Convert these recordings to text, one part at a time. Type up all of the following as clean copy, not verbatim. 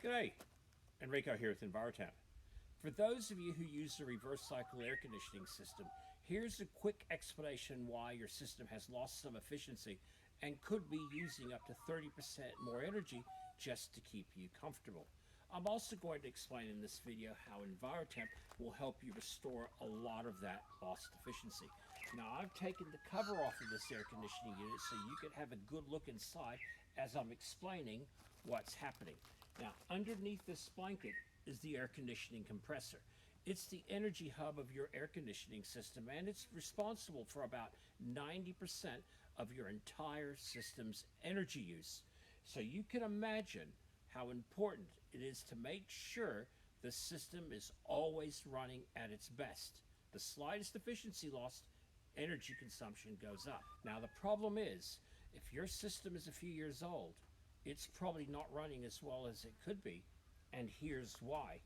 G'day, Enrico here with EnviroTemp. For those of you who use the reverse cycle air conditioning system, here's a quick explanation why your system has lost some efficiency and could be using up to 30% more energy just to keep you comfortable. I'm also going to explain in this video how EnviroTemp will help you restore a lot of that lost efficiency. Now, I've taken the cover off of this air conditioning unit so you can have a good look inside as I'm explaining what's happening. Now, underneath this blanket is the air conditioning compressor. It's the energy hub of your air conditioning system, and it's responsible for about 90% of your entire system's energy use. So you can imagine how important it is to make sure the system is always running at its best. The slightest efficiency lost, energy consumption goes up. Now, the problem is, if your system is a few years old, it's probably not running as well as it could be, and here's why.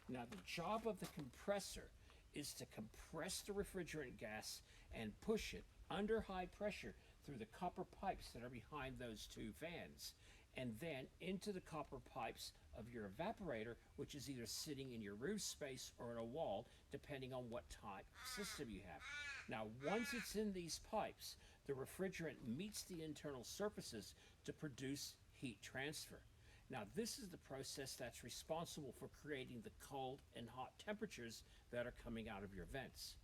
Now, the job of the compressor is to compress the refrigerant gas and push it under high pressure through the copper pipes that are behind those two fans, and then into the copper pipes of your evaporator, which is either sitting in your roof space or in a wall, depending on what type of system you have. Now, once it's in these pipes, the refrigerant meets the internal surfaces to produce heat transfer. Now, this is the process that's responsible for creating the cold and hot temperatures that are coming out of your vents.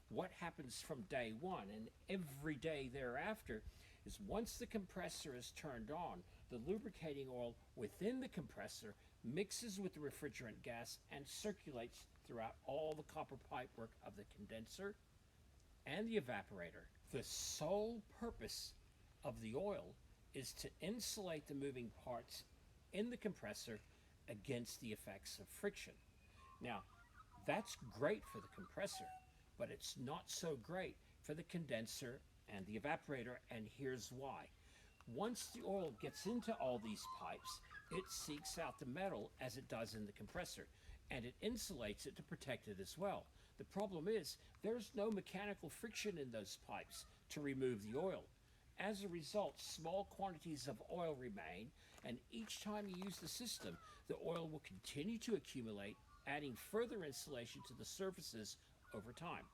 What happens from day one and every day thereafter is once the compressor is turned on, the lubricating oil within the compressor mixes with the refrigerant gas and circulates throughout all the copper pipework of the condenser and the evaporator. The sole purpose of the oil is to insulate the moving parts in the compressor against the effects of friction. Now, that's great for the compressor, but it's not so great for the condenser and the evaporator, and here's why. Once the oil gets into all these pipes, it seeks out the metal as it does in the compressor, and it insulates it to protect it as well. The problem is, there's no mechanical friction in those pipes to remove the oil. As a result, small quantities of oil remain, and each time you use the system, the oil will continue to accumulate, adding further insulation to the surfaces over time.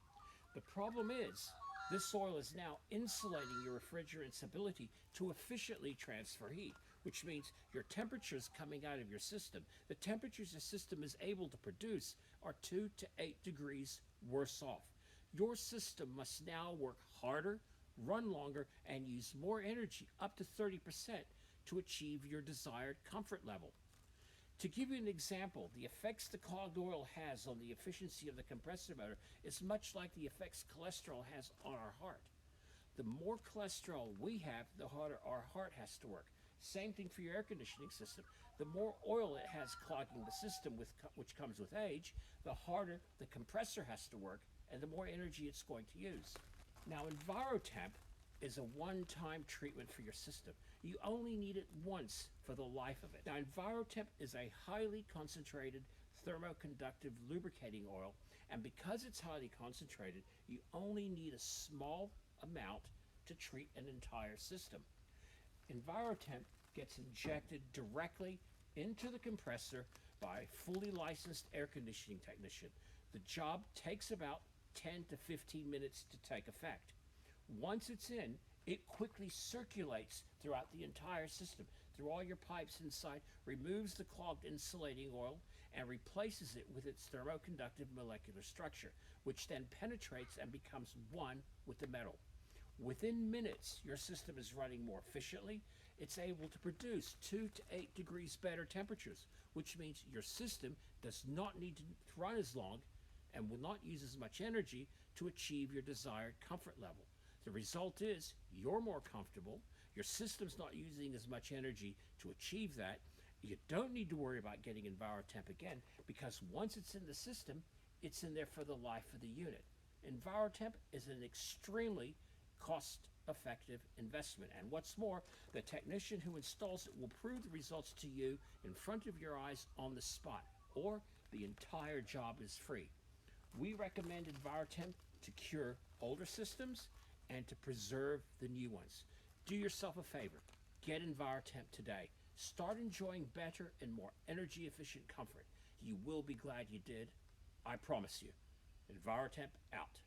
The problem is, this oil is now insulating your refrigerant's ability to efficiently transfer heat, which means your temperatures coming out of your system, the temperatures your system is able to produce, are 2 to 8 degrees worse off. Your system must now work harder, run longer, and use more energy, up to 30%, to achieve your desired comfort level. To give you an example, the effects the clogged oil has on the efficiency of the compressor motor is much like the effects cholesterol has on our heart. The more cholesterol we have, the harder our heart has to work. Same thing for your air conditioning system. The more oil it has clogging the system, which comes with age, the harder the compressor has to work and the more energy it's going to use. Now, EnviroTemp is a one-time treatment for your system. You only need it once for the life of it. Now, EnviroTemp is a highly concentrated thermoconductive lubricating oil, and because it's highly concentrated, you only need a small amount to treat an entire system. EnviroTemp gets injected directly into the compressor by a fully licensed air conditioning technician. The job takes about 10 to 15 minutes to take effect. Once it's in, it quickly circulates throughout the entire system, through all your pipes inside, removes the clogged insulating oil, and replaces it with its thermoconductive molecular structure, which then penetrates and becomes one with the metal. Within minutes, your system is running more efficiently. It's able to produce 2 to 8 degrees better temperatures, which means your system does not need to run as long and will not use as much energy to achieve your desired comfort level. The result is you're more comfortable, your system's not using as much energy to achieve that. You don't need to worry about getting EnviroTemp again, because once it's in the system, it's in there for the life of the unit. EnviroTemp is an extremely cost-effective investment, and what's more, the technician who installs it will prove the results to you in front of your eyes on the spot, or the entire job is free. We recommend EnviroTemp to cure older systems and to preserve the new ones. Do yourself a favor. Get EnviroTemp today. Start enjoying better and more energy efficient comfort. You will be glad you did. I promise you. EnviroTemp out.